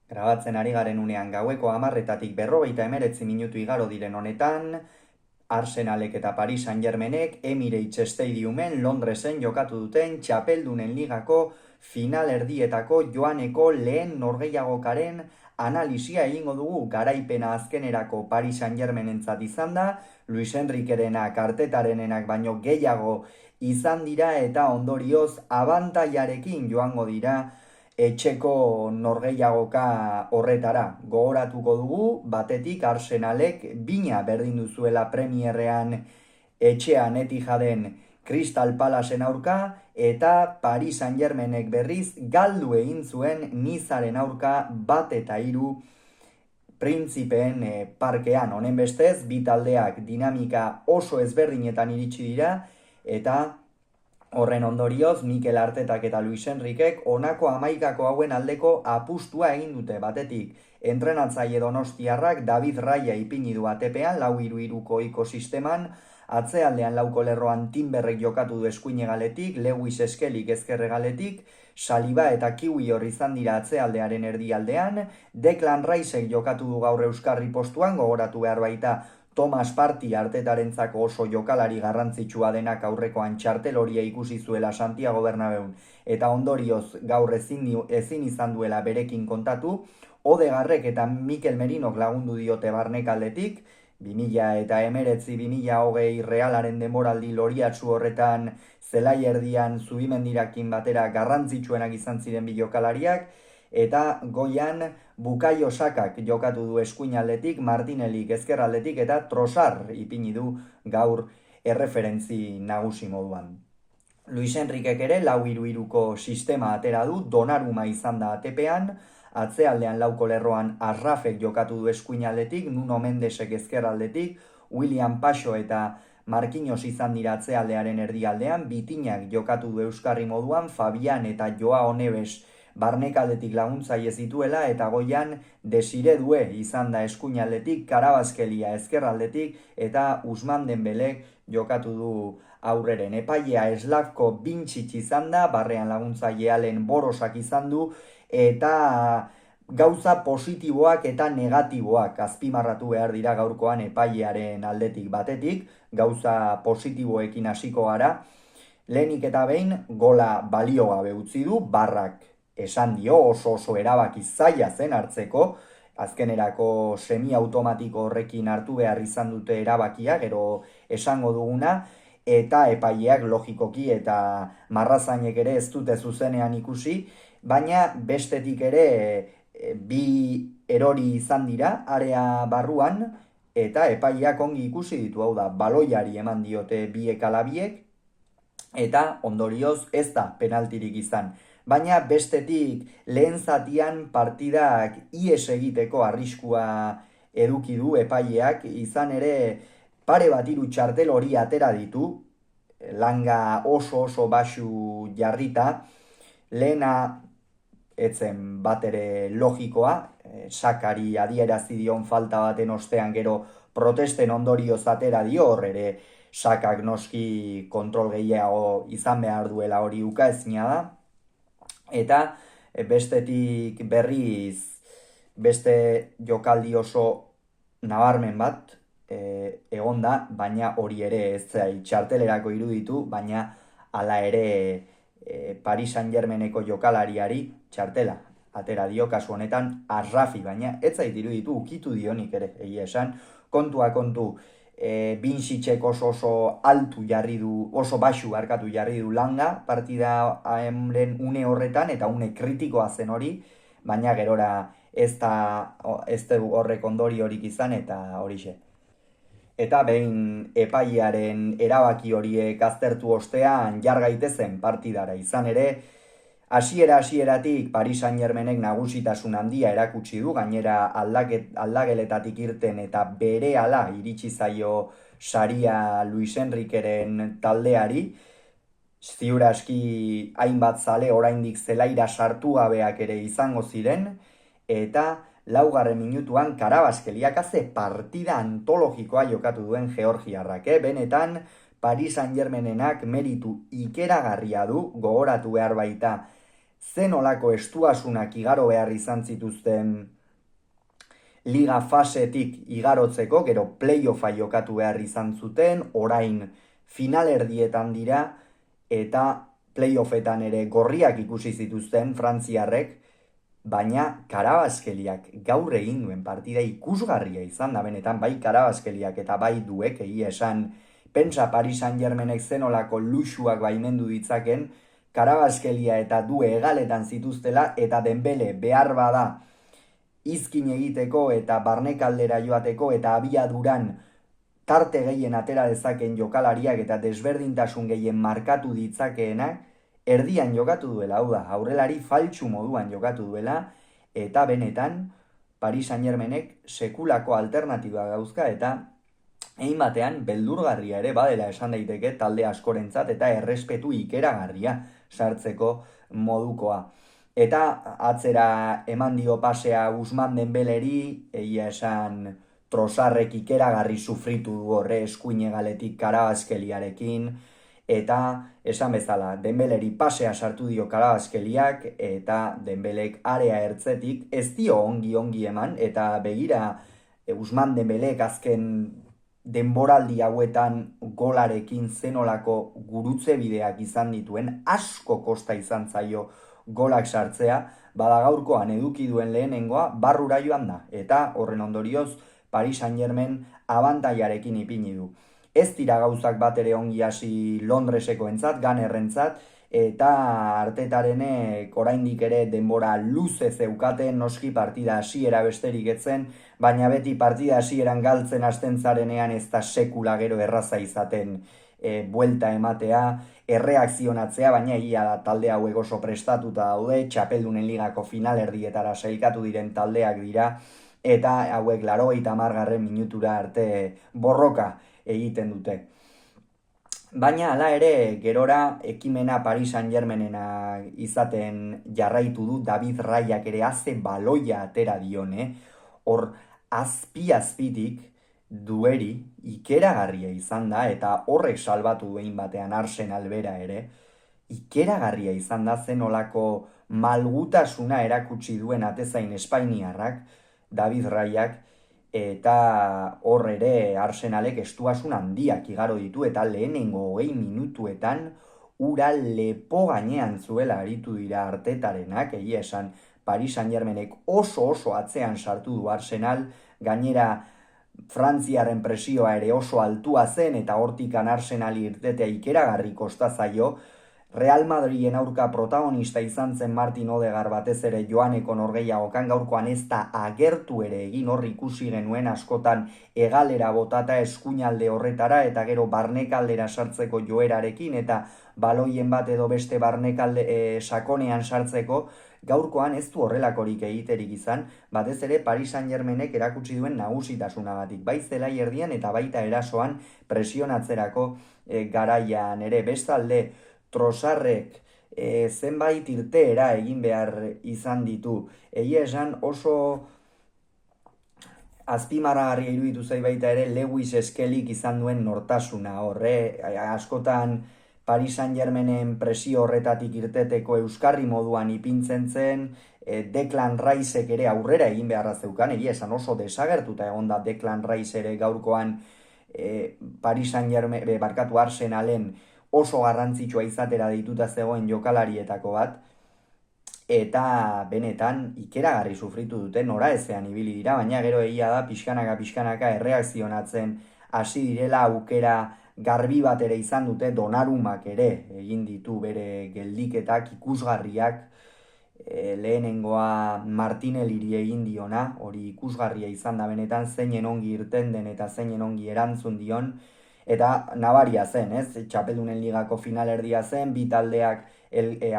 Grabatzen ari garen unean gaueko 10:39 minutu igaro diren honetan, Arsenalek eta Paris Saint-Germainek Emirates Stadiumen Londresen jokatu duten Txapeldunen Ligako final erdietako joaneko lehen norgehiagokaren analisia egingo dugu. Garaipena azkenerako Paris Saint-Germainentzat izan da, Luis Enriquerenak Artetarenenak baino gehiago izan dira eta ondorioz abantailarekin joango dira etxeko norgehiagoka horretara. Gogoratuko dugu, batetik Arsenalek bina berdin duzuela Premierrean etxean Etihaden Crystal Palacen aurka, eta Paris Saint-Germainek berriz galdu egin zuen Nizaren aurka 1-3 Printzipeen parkean. Honen bestez, bi taldeak dinamika oso ezberdinetan iritsi dira, eta horren ondorioz, Mikel Artetak eta Luis Enriquek honako 11 hauen aldeko apustua egin dute. Batetik, entrenatzaile donostiarrak David Raya ipini du ATPan, 4-3-3ko ekosisteman, atzealdean lauko lerroan Timberrek jokatu du eskuinegaletik, Lewis Eskelik ezkerregaletik, Saliba eta Kiwi hor izan dira atzealdearen erdialdean, Declan Riceek jokatu du gaur euskarri postuan, gogoratu behar baita Thomas Partey Artetarentzako oso jokalari garrantzitsua denak aurrekoan txartel horia ikusi zuela Santiago Bernabeun, eta ondorioz gaur ezin izan duela berekin kontatu. Odegarrek eta Mikel Merinok lagundu diote barnekaldetik, 2019-2020 Realaren denboraldi loriatsu horretan zelai erdian Zubimendirakin batera garrantzitsuenak izan ziren bi jokalariak, eta goian Bukayo Sakak jokatu du eskuinaldetik, Martinelik ezkerraldetik eta Trossard ipini du gaur erreferentzi nagusi moduan. Luis Enriquek ere 4-3-3ko sistema atera du, Donnarumma izan da ATPan, atzealdean lauko lerroan Arrafek jokatu du eskuinaldetik, Nuno Mendesek ezkerraldetik, William Paxo eta Marquinhos izan dira atzealdearen erdialdean, Bitinak jokatu du euskarri moduan, Fabian eta Joao Neves barnekaldetik laguntzaile zituela, eta goian Desire Due izan da eskuinaldetik, Karabaskelia ezkerraldetik eta Usman Dembelek jokatu du aurreren. Epailea Slavko Bintzic izan da, barrean laguntzaile Alen Borosak izan du, eta gauza positiboak eta negatiboak azpimarratu behar dira gaurkoan epailearen aldetik. Batetik, gauza positiboekin hasiko gara. Lehenik eta behin gola balio gabe utzi du, Barrak esan dio oso erabaki zaila zen hartzeko, azkenerako semi-automatiko horrekin hartu behar izan dute erabakia, gero esango duguna, eta epaileak logikoki eta marrazainek ere ez dute zuzenean ikusi, baina bestetik ere bi erori izan dira area barruan, eta epaileak ongi ikusi ditu, hau da, baloiari eman diote biek alabiek, eta ondorioz ez da penaltirik izan. Baina bestetik lehen zatian partidak ies egiteko arriskua eduki du epaileak, izan ere pare bat hiru txartel hori atera ditu, langa oso baxu jarrita, lehena etzen bat ere logikoa, Sakari adierazi dion falta baten ostean gero protesten ondorioz atera dio, hor ere Sakak noski kontrol gehiago izan behar duela hori ukaezina da, eta bestetik berriz beste jokaldi oso nabarmen bat egon da, baina hori ere ez zai txartelerako iruditu, baina hala ere Paris Saint-Germaineko jokalariari txartela atera dio kasu honetan Arrafi, baina ez zait iruditu ukitu dionik ere, egia esan, kontua kontu, Bintzicek oso altu jarri du, oso baxu barkatu jarri du langa partida une horretan, eta une kritikoa zen hori, baina gerora ez du horrek ondori horik izan, eta horixe. Eta behin epailearen erabaki horiek aztertu ostean jar gaitezen partidara, izan ere, hasieratik Paris Saint-Germainek nagusitasun handia erakutsi du, gainera aldageletatik irten eta berehala iritsi zaio saria Luis Enriqueren taldeari, ziur aski hainbat zale oraindik zelaira sartu gabeak ere izango ziren, eta laugarren minutuan Karabaskeliak haze partida antologikoa jokatu duen georgiarrak, benetan Paris Saint-Germainenak meritu ikeragarria du, gogoratu behar baita zen olako estuasunak igaro behar izan zituzten liga fasetik igarotzeko, gero playoffa jokatu behar izan zuten, orain finalerdietan dira, eta playoffetan ere gorriak ikusi zituzten frantziarrek, baina Karabaskeliak gaur egin duen partida ikusgarria izan da benetan, bai Karabaskeliak eta bai duek, egia esan, pentsa Paris Saint-Germainek zenolako luxuak baimendu ditzaken, Karabaskelia eta du egaletan zituztela, eta Dembele behar bada izkin egiteko eta barnekaldera joateko eta abiaduran tarte gehien atera dezaken jokalariak eta desberdintasun gehien markatu ditzakeenak, erdian jokatu duela, hau da, aurrelari faltsu moduan jokatu duela, eta benetan Paris Saint-Germainek sekulako alternatiba gauzka, eta egin batean beldurgarria ere badela esan daiteke talde askorentzat, eta errespetu ikeragarria sartzeko modukoa. Eta atzera eman dio pasea Ousmane Dembeleri, egia esan Trossardek ikeragarri sufritu du horre eskuine galetik Karabaskeliarekin, eta esan bezala Dembeleri pasea sartu dio Karabaskeliak, eta Dembelek area ertzetik ez dio ongi eman, eta begira Ousmane Dembelek azken denboraldi hauetan golarekin zenolako gurutze bideak izan dituen, asko kosta izan zaio golak sartzea, bada gaurkoan eduki duen lehenengoa barrura joan da, eta horren ondorioz Paris Saint-Germain abantailarekin ipini du. Ez dira gauzak bat ere ongi hasi Londreseko entzat, Gunnerrentzat, eta Artetarenek oraindik ere denbora luze zeukaten, noski partida hasiera besterik etzen, baina beti partida hasieran galtzen hasten zarenean ez da sekula gero erraza izaten buelta ematea, erreakzionatzea, baina egia da talde hauek oso prestatuta daude, txapeldunen ligako finalerdietara sailkatu diren taldeak dira, eta hauek 80. minutura arte borroka egiten dute. Baina hala ere gerora ekimena Paris Saint-Germainena izaten jarraitu du, David Rayak ere haze baloia atera dione, hor azpitik dueri ikeragarria izan da, eta horrek salbatu duein batean Arsenal bera ere, ikeragarria izan da zenolako malgutasuna erakutsi duen atezain espainiarrak, David Rayak, eta hor ere Arsenalek estuasun handiak igaro ditu, eta lehenengo 20 minutuetan ura lepo gainean zuela aritu dira Artetarenak, egia esan Paris Saint-Germainek oso atzean sartu du Arsenal, gainera Frantziaren presioa ere oso altua zen, eta hortikan Arsenali irtetea ikeragarri kosta zaio. Real Madriden aurka protagonista izan zen Martin Odegaard batez ere joaneko norgehiagokan, gaurkoan ez da agertu ere egin, hor ikusi genuen askotan egalera botata eskuinalde horretara, eta gero barnekaldera sartzeko joerarekin, eta baloien bat edo beste barnekalde sakonean sartzeko, gaurkoan ez du horrelakorik egiterik izan, batez ere Paris Saint-Germainek erakutsi duen nagusitasunagatik, bai zelai erdian eta baita erasoan presionatzerako garaian ere. Bestalde Trossardek zenbait irteera egin behar izan ditu. Egia esan oso azpimarragarria iruditu zait baita ere Lewis Skellyk izan duen nortasuna horre, askotan Paris Saint-Germainen presio horretatik irteteko euskarri moduan ipintzen zen, Declan Ricek ere aurrera egin beharra zeukan, egia esan oso desagertuta egon da Declan Rice ere gaurkoan Paris Saint-Germain, Arsenalen oso garrantzitsua izatera dituta zegoen jokalarietako bat, eta benetan ikeragarri sufritu dute, nora ezean ibili dira, baina gero egia da pixkanaka erreakzionatzen hasi direla, aukera garbi bat ere izan dute, Donnarumak ere egin ditu bere geldiketak ikusgarriak, lehenengoa Martinelliri egin diona, hori ikusgarria izan da benetan, zeinen ongi irten den eta zeinen ongi erantzun dion, eta nabaria zen, ez? Txapeldunen ligako finalerdia zen, bi taldeak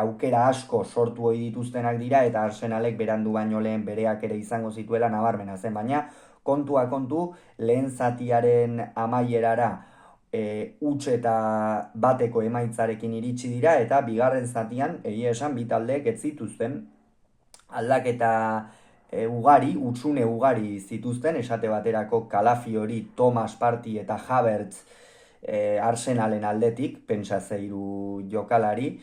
aukera asko sortu hori dituztenak dira, eta Arsenalek berandu baino lehen bereak ere izango zituela nabarmena zen, baina kontua kontu, lehen zatiaren amaierara huts eta bateko emaitzarekin iritsi dira, eta bigarren zatian, egia esan, bi taldeek ez zituzten aldaketa ugari, hutsune ugari zituzten, esate baterako Calafiori, Thomas Partey eta Havertz Arsenalen aldetik, pentsazeiru jokalari,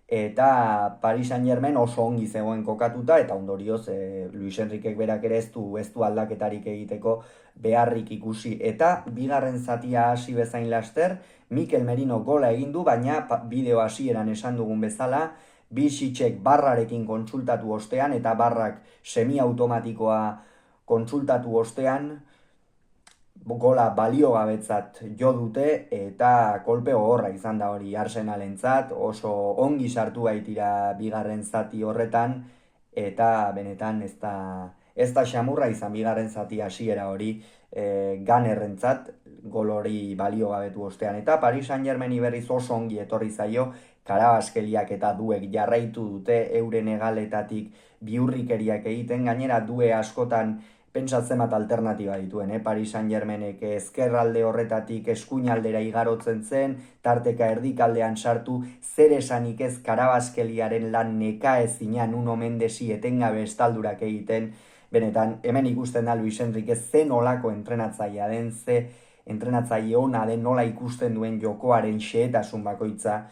eta Paris Saint-Germain oso ongi zegoen kokatuta, eta ondorioz Luis Enriquek berak ere ez du aldaketarik egiteko beharrik ikusi. Eta bigarren zatia hasi bezain laster, Mikel Merino gola egin du, baina bideo hasieran esan dugun bezala, Bisicek barrarekin kontsultatu ostean, eta barrak semiautomatikoa kontsultatu ostean, gola baliogabetzat jo dute, eta kolpe gogorra izan da hori Arsenalentzat, oso ongi sartu baitira bigarren zati horretan, eta benetan ez da xamurra izan bigarren zati hasiera hori Gunnerrentzat gol hori baliogabetu ostean. Eta Paris Saint-Germaini berriz oso ongi etorri zaio, Karabaskeliak eta Duek jarraitu dute euren hegaletatik bihurrikeriak egiten, gainera Due askotan pentsatzen bat alternatiba dituen, Paris Saint-Germainek ezkerralde horretatik eskuinaldera igarotzen zen, tarteka erdikaldean sartu, zer esanik ez Karabaskeliaren lan nekaezina Nuno Mendesi etengabe estaldurak egiten, benetan hemen ikusten da Luis Enrique ze nolako entrenatzailea den, ze entrenatzaile ona den, nola ikusten duen jokoaren xehetasun bakoitza,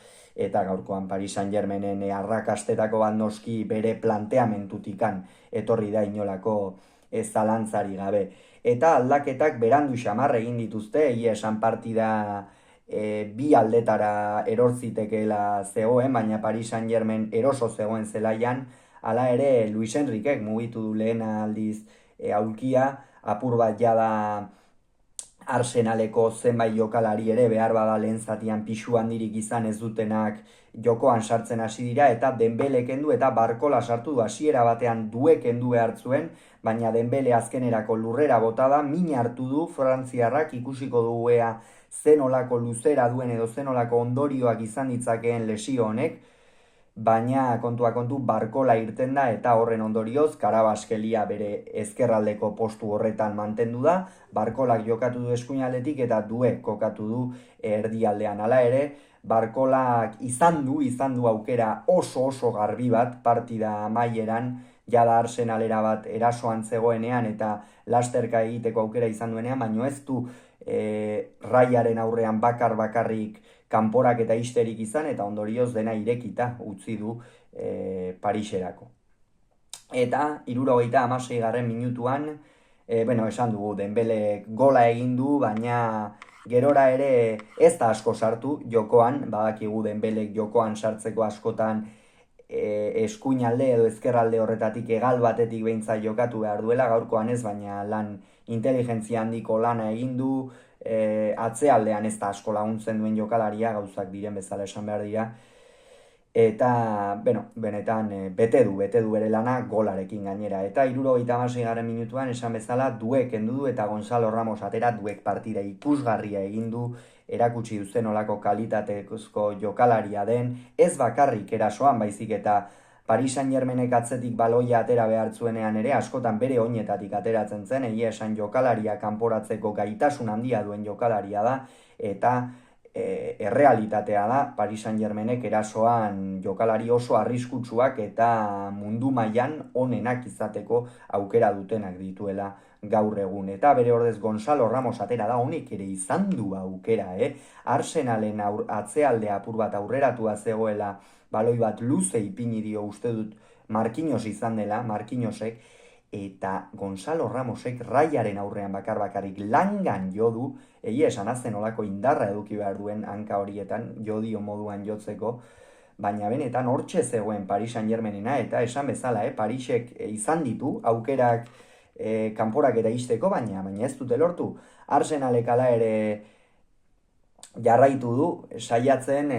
eta gaurkoan Paris Saint-Germainen arrakastetako bat noski bere planteamentutikan etorri da inolako zalantzari gabe. Eta aldaketak berandu xamar egin dituzte, egia esan partida bi aldetara erorzitekeela zegoen, baina Paris Saint-Germain eroso zegoen zelaian, hala ere Luis Enriquek mugitu du lehen aldiz aulkia, apur bat jada Arsenaleko zenbait jokalari ere behar bada lehen zatian pixu handirik izan ez dutenak jokoan sartzen hasi dira, eta Dembele kendu eta Barkola sartu du, hasiera batean Due kendu behar zuen, baina Dembele azkenerako lurrera bota da, min hartu du frantziarrak, ikusiko du ea zenolako luzera duen edo zenolako ondorioak izan ditzakeen lesio honek, baina kontua kontu Barkola irten da, eta horren ondorioz Karabaskelia bere ezkerraldeko postu horretan mantendu da, Barkolak jokatu du eskuinaldetik eta Due kokatu du erdialdean. Hala ere, Barkolak izan du aukera oso garbi bat partida amaieran, jada Arsenalera bat erasoan zegoenean eta lasterka egiteko aukera izan duenean, baina ez du Raiaren aurrean bakarrik kanporak eta isterik izan, eta ondorioz dena irekita utzi du Pariserako. Eta 76. minutuan, esan dugu, Dembele gola egin du, baina gerora ere ez da asko sartu jokoan, badakigu Dembelek jokoan sartzeko askotan eskuinalde edo ezkerralde horretatik hegal batetik behintzat jokatu behar duela, gaurkoan ez, baina lan inteligentzia handiko lana egin du, atzealdean ez da asko laguntzen duen jokalaria, gauzak diren bezala esan behar dira, eta benetan bete du bere lana golarekin gainera. Eta 76. minutuan esan bezala Duek kendu du eta Gonzalo Ramos atera, Duek partida ikusgarria egin du, erakutsi duzen olako kalitatezko jokalaria den, ez bakarrik erasoan baizik eta Paris Saint-Germainek atzetik baloia atera behar zuenean ere, askotan bere oinetatik ateratzen zen, egia esan jokalaria kanporatzeko gaitasun handia duen jokalaria da, eta errealitatea da, Paris Saint-Germainek erasoan jokalari oso arriskutsuak eta mundu mailan onenak izateko aukera dutenak dituela gaur egun. Eta bere ordez Gonzalo Ramos atera da, honek ere izan du aukera, Arsenalen atzealdea apur bat aurreratua zegoela, baloi bat luze ipini dio uste dut Marquinhos izan dela, Marquinhosek, eta Gonzalo Ramosek Raiaren aurrean bakarrik langan jo du, egia esan azten olako indarra eduki behar duen hanka horietan, jodio moduan jotzeko, baina benetan hortxe zegoen Paris Saint-Germainena, eta esan bezala, Parisek izan ditu aukerak kanporak eta isteko, baina ez dute lortu. Arsenalek ala ere jarraitu du, saiatzen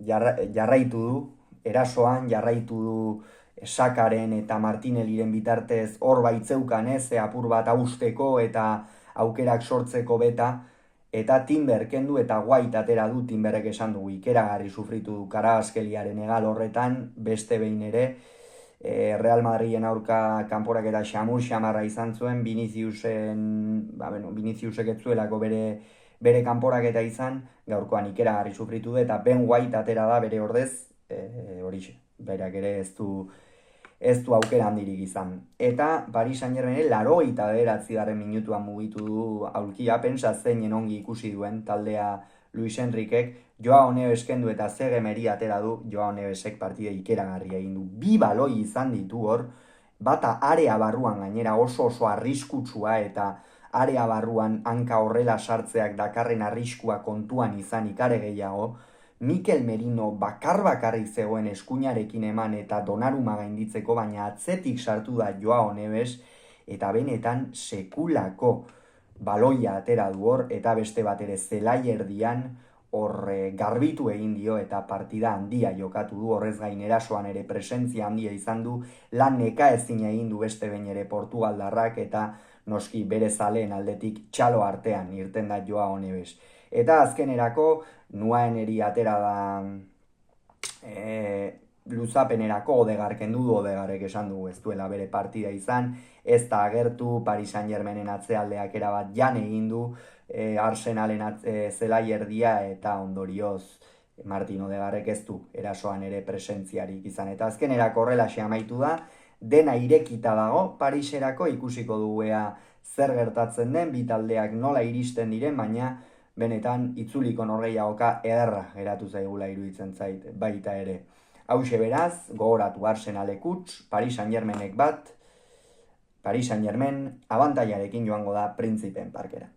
jarraitu du, erasoan jarraitu du Sakaren eta Martinelliren bitartez hor baitzeukan apur bat hausteko eta aukerak sortzeko beta, eta Timber kendu eta White atera du, Timberrek esan dugu ikeragarri sufritu du Karabaskeliaren hegal horretan, beste behin ere, Real Madriden aurka kanporak eta xamarra izan zuen, Viniciusek ez zuelako bere kanporak eta izan, gaurkoan ikeragarri sufritu du, eta Ben White atera da bere ordez, horixe, berak ere ez du aukera handirik izan. Eta Paris Saint-Germain 89. minutuan mugitu du aulkia, pentsa zeinen ongi ikusi duen taldea Luis Enriquek, Joao Neves kendu eta Zegemeri atera du. Joao Nevesek partida ikeragarria egin du. 2 baloi izan ditu hor, bata area barruan gainera oso arriskutsua eta area barruan hanka horrela sartzeak dakarren arriskua kontuan izan ikare gehiago. Mikel Merino bakarrik zegoen eskuinarekin eman eta Donnarumma gainditzeko, baina atzetik sartu da Joao Neves eta benetan sekulako baloia atera du hor, eta beste bat ere zelai erdian hor garbitu egin dio eta partida handia jokatu du. Horrez gain erasoan ere presentzia handia izan du, lan nekaezina egin du beste behin ere Portugaldarrak, eta noski bere zaleen aldetik txalo artean irten da Joao Neves. Eta azkenerako Nuaeneri atera da luzapenerako Odegaard kendu du. Odegaardek esan du ez duela bere partida izan, ez da agertu. Paris Saint-Germainen atzealdeak erabat jan egin du Arsenalen zelai erdia, eta ondorioz Martin Odegaardek ez du erasoan ere presentziarik izan. Eta azkenerako horrelaxe amaitu da, dena irekita dago Pariserako, ikusiko dugu ea zer gertatzen den, bi taldeak nola iristen diren, baina benetan itzuliko norgehiagoka ederra geratu zaigula iruditzen zait baita ere. Hauxe beraz, gogoratu Arsenalek huts, Paris Saint-Germainek bat, Paris Saint-Germain abantailarekin joango da Príncipen Parkera.